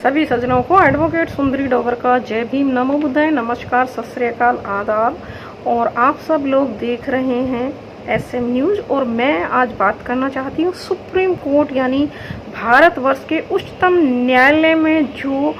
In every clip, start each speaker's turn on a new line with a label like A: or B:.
A: सभी सज्जनों को एडवोकेट सुंदरी डोगर का जय भीम, नमो बुद्धाय, नमस्कार, सत श्री अकाल, आदाब। और आप सब लोग देख रहे हैं SM न्यूज़। और मैं आज बात करना चाहती हूँ सुप्रीम कोर्ट यानी भारतवर्ष के उच्चतम न्यायालय में जो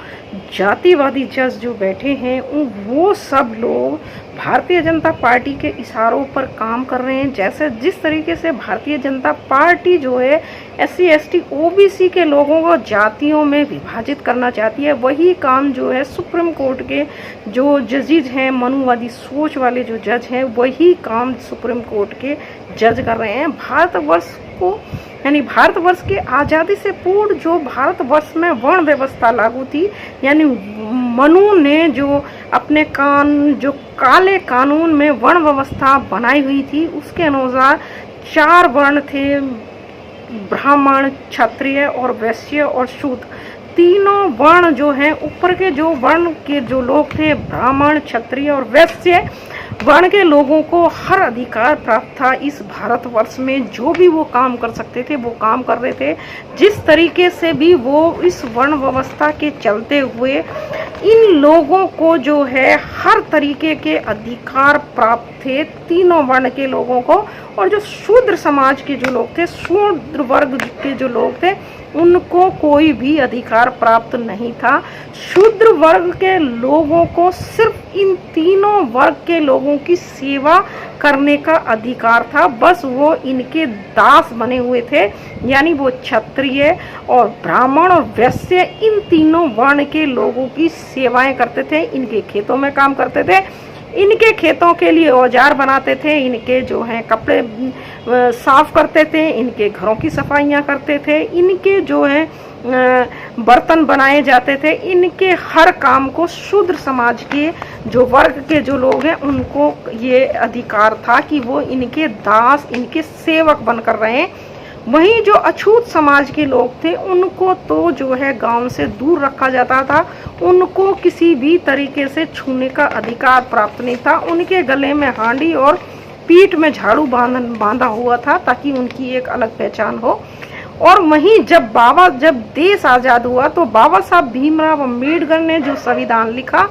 A: जातिवादी जज जो बैठे हैं वो सब लोग भारतीय जनता पार्टी के इशारों पर काम कर रहे हैं। जैसे जिस तरीके से भारतीय जनता पार्टी जो है SC ST OBC के लोगों को जातियों में विभाजित करना चाहती है, वही काम जो है सुप्रीम कोर्ट के जो जजेज हैं, मनुवादी सोच वाले जो जज हैं, वही काम सुप्रीम कोर्ट के जज कर रहे हैं। भारतवर्ष को यानी भारतवर्ष के आज़ादी से पूर्व जो भारतवर्ष में वर्ण व्यवस्था लागू थी, यानी मनु ने जो अपने जो काले कानून में वर्ण व्यवस्था बनाई हुई थी, उसके अनुसार 4 वर्ण थे, ब्राह्मण, क्षत्रिय और वैश्य और शूद्र। तीनों वर्ण जो हैं, ऊपर के जो वर्ण के जो लोग थे, ब्राह्मण, क्षत्रिय और वैश्य वर्ण के लोगों को हर अधिकार प्राप्त था इस भारतवर्ष में। जो भी वो काम कर सकते थे वो काम कर रहे थे। जिस तरीके से भी वो इस वर्ण व्यवस्था के चलते हुए इन लोगों को जो है हर तरीके के अधिकार प्राप्त थे, तीनों वर्ण के लोगों को। और जो शूद्र समाज के जो लोग थे, शूद्र वर्ग के जो लोग थे, उनको कोई भी अधिकार प्राप्त नहीं था। शूद्र वर्ग के लोगों को सिर्फ इन तीनों वर्ग के लोगों की सेवा करने का अधिकार था। बस वो इनके दास बने हुए थे, यानी वो क्षत्रिय और ब्राह्मण और वैश्य इन तीनों वर्ण के लोगों की सेवाएं करते थे, इनके खेतों में काम करते थे, इनके खेतों के लिए औजार बनाते थे, इनके जो हैं कपड़े साफ करते थे, इनके घरों की सफाइयाँ करते थे, इनके जो है बर्तन बनाए जाते थे। इनके हर काम को शूद्र समाज के जो वर्ग के जो लोग हैं उनको ये अधिकार था कि वो इनके दास, इनके सेवक बनकर रहें। वहीं जो अछूत समाज के लोग थे उनको तो जो है गांव से दूर रखा जाता था, उनको किसी भी तरीके से छूने का अधिकार प्राप्त नहीं था। उनके गले में हांडी और पीठ में झाड़ू बांधा हुआ था ताकि उनकी एक अलग पहचान हो। और वहीं जब देश आज़ाद हुआ तो बाबा साहब भीमराव अम्बेडकर ने जो संविधान लिखा,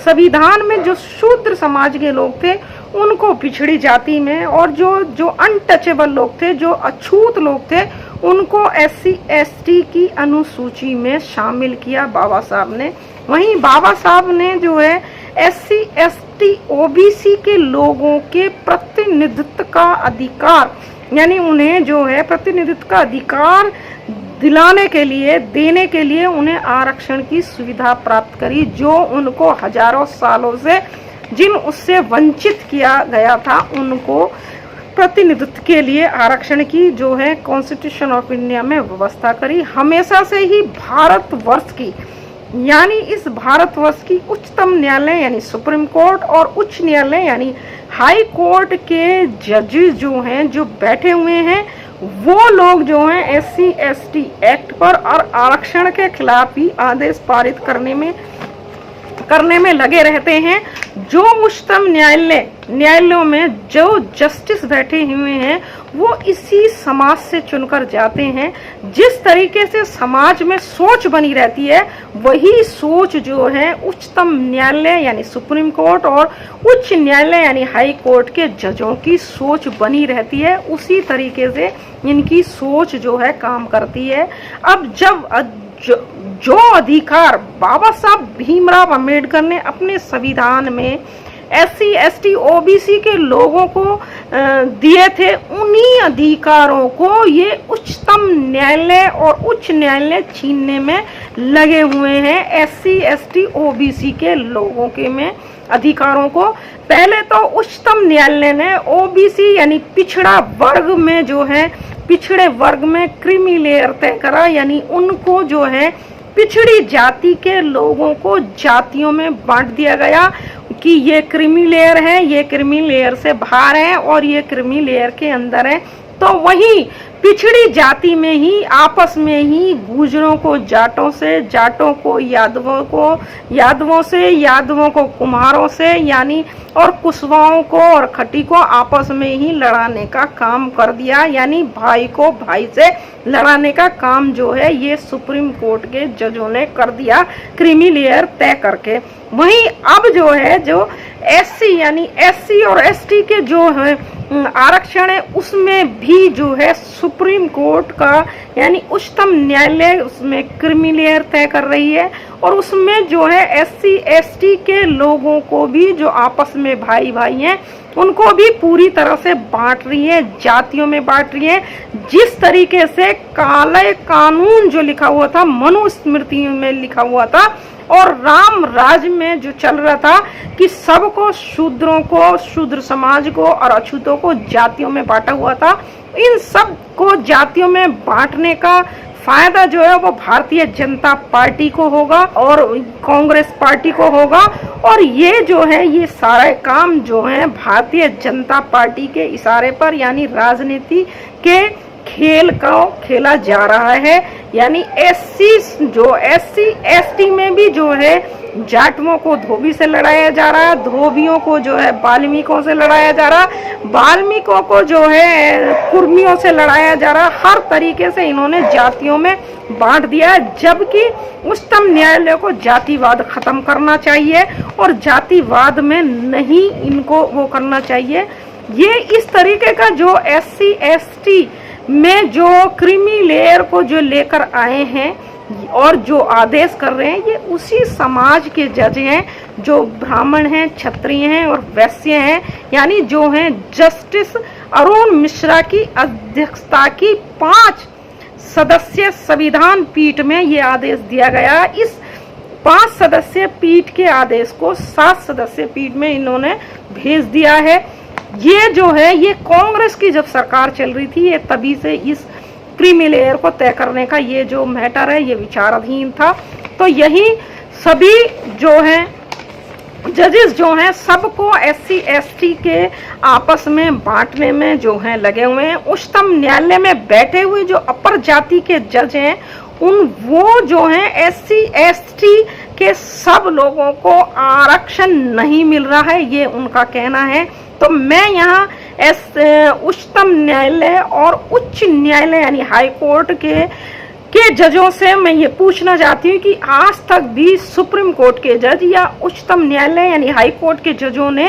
A: संविधान में जो शूद्र समाज के लोग थे उनको पिछड़ी जाति में, और जो अनटचेबल लोग थे, जो अछूत लोग थे, उनको SC ST की अनुसूची में शामिल किया बाबा साहब ने। वहीं बाबा साहब ने जो है SC ST OBC के लोगों के प्रतिनिधित्व का अधिकार, यानी उन्हें जो है प्रतिनिधित्व का अधिकार दिलाने के लिए, देने के लिए उन्हें आरक्षण की सुविधा प्राप्त करी, जो उनको हजारों सालों से जिन उससे वंचित किया गया था, उनको प्रतिनिधित्व के लिए आरक्षण की जो है कॉन्स्टिट्यूशन ऑफ इंडिया में व्यवस्था करी। हमेशा से ही भारतवर्ष की यानी इस भारतवर्ष की उच्चतम न्यायालय यानी सुप्रीम कोर्ट और उच्च न्यायालय यानी हाई कोर्ट के जजेस जो हैं, जो बैठे हुए हैं, वो लोग जो हैं SC ST एक्ट पर और आरक्षण के खिलाफ ही आदेश पारित करने में लगे रहते हैं। जो उच्चतम न्यायालयों में जो जस्टिस बैठे हुए हैं वो इसी समाज से चुनकर जाते हैं। जिस तरीके से समाज में सोच बनी रहती है, वही सोच जो है उच्चतम न्यायालय यानी सुप्रीम कोर्ट और उच्च न्यायालय यानी हाई कोर्ट के जजों की सोच बनी रहती है। उसी तरीके से इनकी सोच जो है काम करती है। अब जो अधिकार बाबा साहब भीमराव अम्बेडकर ने अपने संविधान में SC ST OBC के लोगों को दिए थे, उन्हीं अधिकारों को ये उच्चतम न्यायालय और उच्च न्यायालय छीनने में लगे हुए हैं। SC ST OBC के लोगों के में अधिकारों को पहले तो उच्चतम न्यायालय ने OBC यानी पिछड़ा वर्ग में जो है, पिछड़े वर्ग में क्रीमी लेयर तय करा, यानी उनको जो है पिछड़ी जाति के लोगों को जातियों में बांट दिया गया कि ये क्रीमी लेयर है, ये क्रीमी लेयर से बाहर है और ये क्रीमी लेयर के अंदर है। तो वहीं पिछड़ी जाति में ही आपस में ही गुर्जरों को जाटों से, जाटों को यादवों से, यादवों को कुम्हारों से, यानी और कुशवाओं को और खट्टी को आपस में ही लड़ाने का काम कर दिया। यानी भाई को भाई से लड़ाने का काम जो है ये सुप्रीम कोर्ट के जजों ने कर दिया, क्रीमी लेयर तय करके। वहीं अब जो है जो एससी यानी एससी और एसटी के जो है आरक्षण है उसमें भी जो है सुप्रीम कोर्ट का यानी उच्चतम न्यायालय उसमें क्रीमी लेयर तय कर रही है। और उसमें जो है एससी एसटी के लोगों को भी जो आपस में भाई भाई हैं उनको भी पूरी तरह से बांट रही है, जातियों में बांट रही है। जिस तरीके से काले कानून जो लिखा हुआ था, मनुस्मृति में लिखा हुआ था और राम राज में जो चल रहा था कि सबको, शूद्रों को, शूद्र समाज को और अछूतों को जातियों में बांटा हुआ था, इन सब को जातियों में बांटने का फायदा जो है वो भारतीय जनता पार्टी को होगा और कांग्रेस पार्टी को होगा। और ये जो है ये सारे काम जो है भारतीय जनता पार्टी के इशारे पर यानी राजनीति के खेल का खेला जा रहा है। यानी एससी एसटी में भी जो है जाटवों को धोबी से लड़ाया जा रहा है, धोबियों को जो है वाल्मीकों से लड़ाया जा रहा है, वाल्मीकों को जो है कुर्मियों से लड़ाया जा रहा है। हर तरीके से इन्होंने जातियों में बांट दिया है, जबकि उच्चतम न्यायालय को जातिवाद खत्म करना चाहिए और जातिवाद में नहीं इनको वो करना चाहिए। ये इस तरीके का जो एससी एसटी में जो क्रीमी लेयर को जो लेकर आए हैं और जो आदेश कर रहे हैं, ये उसी समाज के जज हैं जो ब्राह्मण हैं, क्षत्रिय हैं और वैश्य हैं। यानी जो हैं जस्टिस अरुण मिश्रा की अध्यक्षता की 5 सदस्यीय संविधान पीठ में ये आदेश दिया गया। इस 5 सदस्यीय पीठ के आदेश को 7 सदस्यीय पीठ में इन्होंने भेज दिया है। ये जो है ये कांग्रेस की जब सरकार चल रही थी, ये तभी से इस क्रीमी लेयर को तय करने का ये जो मैटर है ये विचाराधीन था। तो यही सभी जो है जजेस जो हैं सबको एससी एसटी के आपस में बांटने में जो है लगे हुए हैं। उच्चतम न्यायालय में बैठे हुए जो अपर जाति के जज हैं वो जो हैं एससी एसटी के सब लोगों को आरक्षण नहीं मिल रहा है, ये उनका कहना है। तो मैं यहाँ उच्चतम न्यायालय और उच्च न्यायालय यानी हाई कोर्ट के जजों से मैं ये पूछना चाहती हूँ कि आज तक भी सुप्रीम कोर्ट के जज या उच्चतम न्यायालय यानी हाई कोर्ट के जजों ने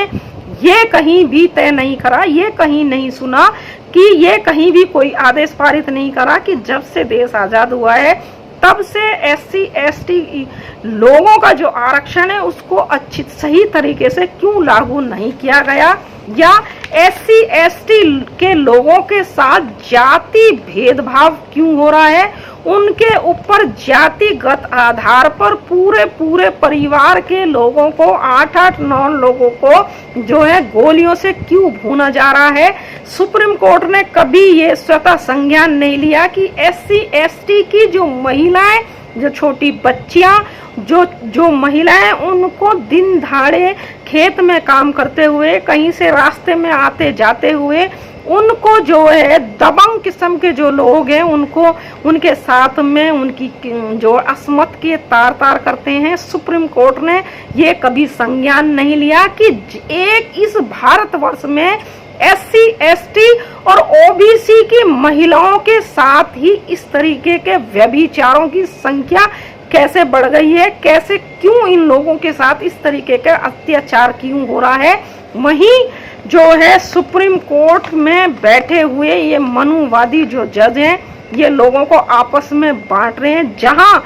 A: ये कहीं भी तय नहीं करा, ये कहीं नहीं सुना कि ये कहीं भी कोई आदेश पारित नहीं करा कि जब से देश आजाद हुआ है तब से एससी एसटी लोगों का जो आरक्षण है उसको अच्छी सही तरीके से क्यों लागू नहीं किया गया, या एससी एसटी के लोगों के साथ जाति भेदभाव क्यों हो रहा है, उनके ऊपर जातिगत आधार पर पूरे परिवार के लोगों को 8-9 लोगों को जो है गोलियों से क्यों भूना जा रहा है। सुप्रीम कोर्ट ने कभी ये स्वतः संज्ञान नहीं लिया कि एससी एसटी की जो महिलाएं, जो छोटी बच्चियां, जो महिलाएं उनको दिन दहाड़े खेत में काम करते हुए, कहीं से रास्ते में आते जाते हुए, उनको जो है दबंग किस्म के जो लोग हैं उनको उनके साथ में उनकी जो अस्मत के तार करते हैं। सुप्रीम कोर्ट ने ये कभी संज्ञान नहीं लिया कि एक इस भारतवर्ष में एससी एसटी और ओबीसी की महिलाओं के साथ ही इस तरीके के व्यभिचारों की संख्या कैसे बढ़ गई है, कैसे क्यों इन लोगों के साथ इस तरीके का अत्याचार क्यों हो रहा है। वहीं जो है सुप्रीम कोर्ट में बैठे हुए ये मनुवादी जो जज हैं ये लोगों को आपस में बांट रहे हैं। जहां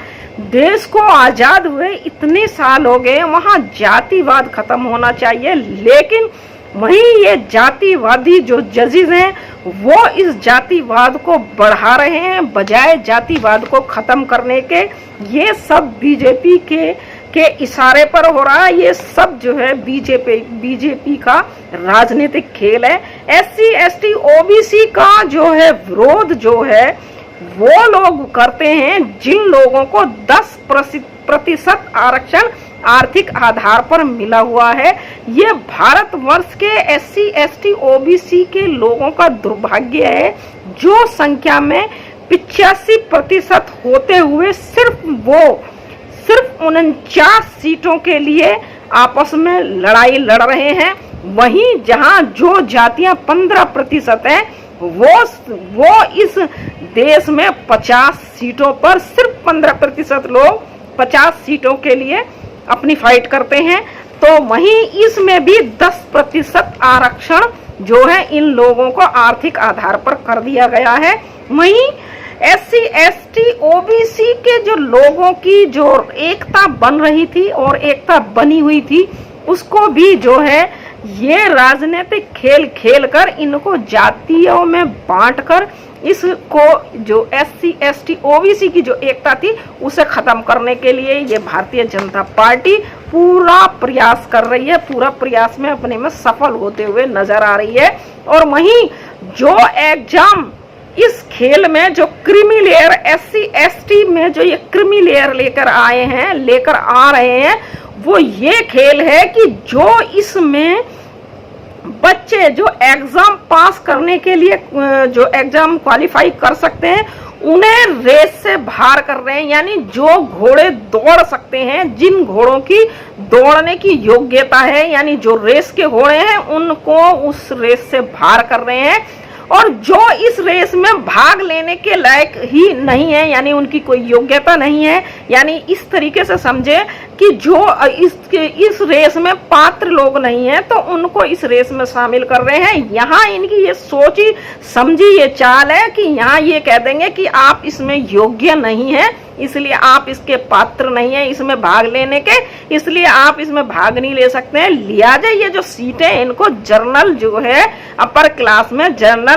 A: देश को आजाद हुए इतने साल हो गए वहां जातिवाद खत्म होना चाहिए, लेकिन वहीं ये जातिवादी जो जजेस हैं वो इस जातिवाद को बढ़ा रहे हैं बजाय जातिवाद को खत्म करने के। ये सब बीजेपी के इशारे पर हो रहा है, ये सब जो है बीजेपी का राजनीतिक खेल है। एससी एसटी ओबीसी का जो है विरोध जो है वो लोग करते हैं जिन लोगों को 10% आरक्षण आर्थिक आधार पर मिला हुआ है। ये भारतवर्ष के SC ST OBC के लोगों का दुर्भाग्य है, जो संख्या में 85% होते हुए सिर्फ 49 सीटों के लिए आपस में लड़ाई लड़ रहे हैं। वहीं जहां जो जातियां 15% हैं, वो इस देश में 50 सीटों पर सिर्फ 15% लोग 50 सीटों के लिए अपनी फाइट करते हैं। तो वहीं इसमें भी 10% आरक्षण जो है इन लोगों को आर्थिक आधार पर कर दिया गया है। वहीं SC ST OBC के जो लोगों की जो एकता बन रही थी और एकता बनी हुई थी, उसको भी जो है ये राजनीतिक खेल खेल कर इनको जातियों में बांटकर इसको जो SC ST OBC की जो एकता थी उसे खत्म करने के लिए ये भारतीय जनता पार्टी पूरा प्रयास कर रही है, पूरा प्रयास में अपने में सफल होते हुए नजर आ रही है। और वहीं जो एग्जाम इस खेल में जो क्रीमी लेयर SC ST में जो ये क्रीमी लेयर लेकर आ रहे हैं, वो ये खेल है कि जो इसमें बच्चे जो एग्जाम पास करने के लिए जो एग्जाम क्वालिफाई कर सकते हैं, उन्हें रेस से बाहर कर रहे हैं। यानी जो घोड़े दौड़ सकते हैं, जिन घोड़ों की दौड़ने की योग्यता है, यानी जो रेस के घोड़े हैं, उनको उस रेस से बाहर कर रहे हैं। और जो इस रेस में भाग लेने के लायक ही नहीं है, यानी उनकी कोई योग्यता नहीं है, यानी इस तरीके से समझे कि जो इस रेस में पात्र लोग नहीं है, तो उनको इस रेस में शामिल कर रहे हैं। यहाँ इनकी ये सोची समझी ये चाल है कि यहाँ ये कह देंगे कि आप इसमें योग्य नहीं है, इसलिए आप इसके पात्र नहीं है इसमें भाग लेने के, इसलिए आप इसमें भाग नहीं ले सकते हैं। लिहाजा ये जो सीटें इनको जर्नल जो है अपर क्लास में जर्नल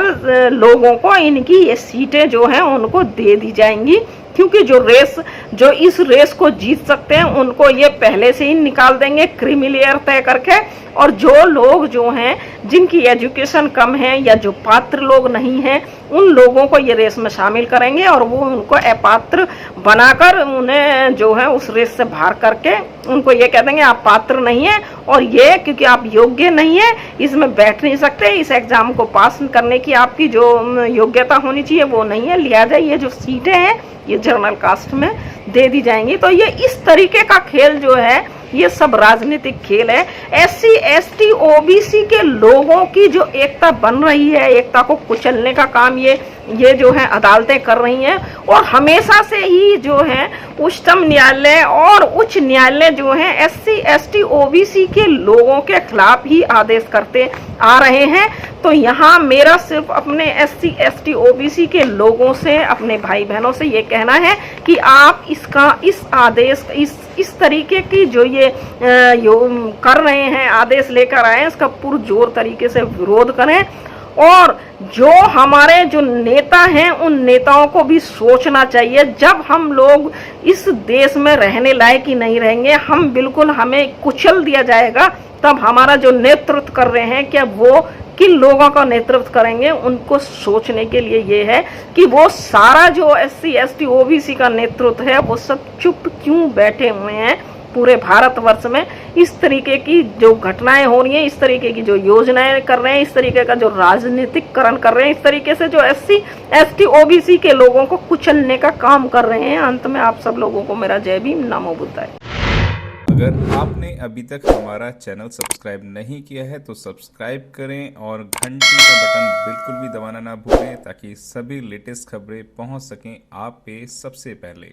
A: लोगों को इनकी ये सीटें जो हैं उनको दे दी जाएंगी, क्योंकि जो इस रेस को जीत सकते हैं उनको ये पहले से ही निकाल देंगे क्रीमी लेयर तय करके। और जो लोग जो हैं जिनकी एजुकेशन कम है या जो पात्र लोग नहीं हैं, उन लोगों को ये रेस में शामिल करेंगे और वो उनको अपात्र बनाकर उन्हें जो है उस रेस से बाहर करके उनको ये कह देंगे आप पात्र नहीं है, और ये क्योंकि आप योग्य नहीं है इसमें बैठ नहीं सकते, इस एग्जाम को पास करने की आपकी जो योग्यता होनी चाहिए वो नहीं है, लिहाजा ये जो सीटें हैं ये जनरल कास्ट में दे दी जाएंगी। तो ये इस तरीके का खेल जो है ये सब राजनीतिक खेल है। SC ST OBC के लोगों की जो एकता बन रही है, एकता को कुचलने का काम ये जो है अदालतें कर रही हैं। और हमेशा से ही जो है उच्चतम न्यायालय और उच्च न्यायालय जो है SC ST OBC के लोगों के खिलाफ ही आदेश करते आ रहे हैं। तो यहाँ मेरा सिर्फ अपने SC ST OBC के लोगों से, अपने भाई बहनों से ये कहना है कि आप इस आदेश इस तरीके की जो ये कर रहे हैं, आदेश लेकर आए हैं, इसका पुरजोर तरीके से विरोध करें। और जो हमारे जो नेता हैं उन नेताओं को भी सोचना चाहिए, जब हम लोग इस देश में रहने लायक ही नहीं रहेंगे, हमें कुचल दिया जाएगा, तब हमारा जो नेतृत्व कर रहे हैं क्या वो किन लोगों का नेतृत्व करेंगे, उनको सोचने के लिए ये है कि वो सारा जो SC ST OBC का नेतृत्व है वो सब चुप क्यों बैठे हुए हैं। पूरे भारतवर्ष में इस तरीके की जो घटनाएं हो रही हैं, इस तरीके की जो योजनाएं कर रहे हैं, इस तरीके का जो राजनीतिकरण कर रहे हैं, इस तरीके से जो SC ST OBC के लोगों को कुचलने का काम कर रहे हैं। अंत में आप सब लोगों को मेरा जय भीम, नमो बुद्धाय।
B: अगर आपने अभी तक हमारा चैनल सब्सक्राइब नहीं किया है तो सब्सक्राइब करें और घंटी का बटन बिल्कुल भी दबाना ना भूलें, ताकि सभी लेटेस्ट खबरें पहुंच सकें आप पे सबसे पहले।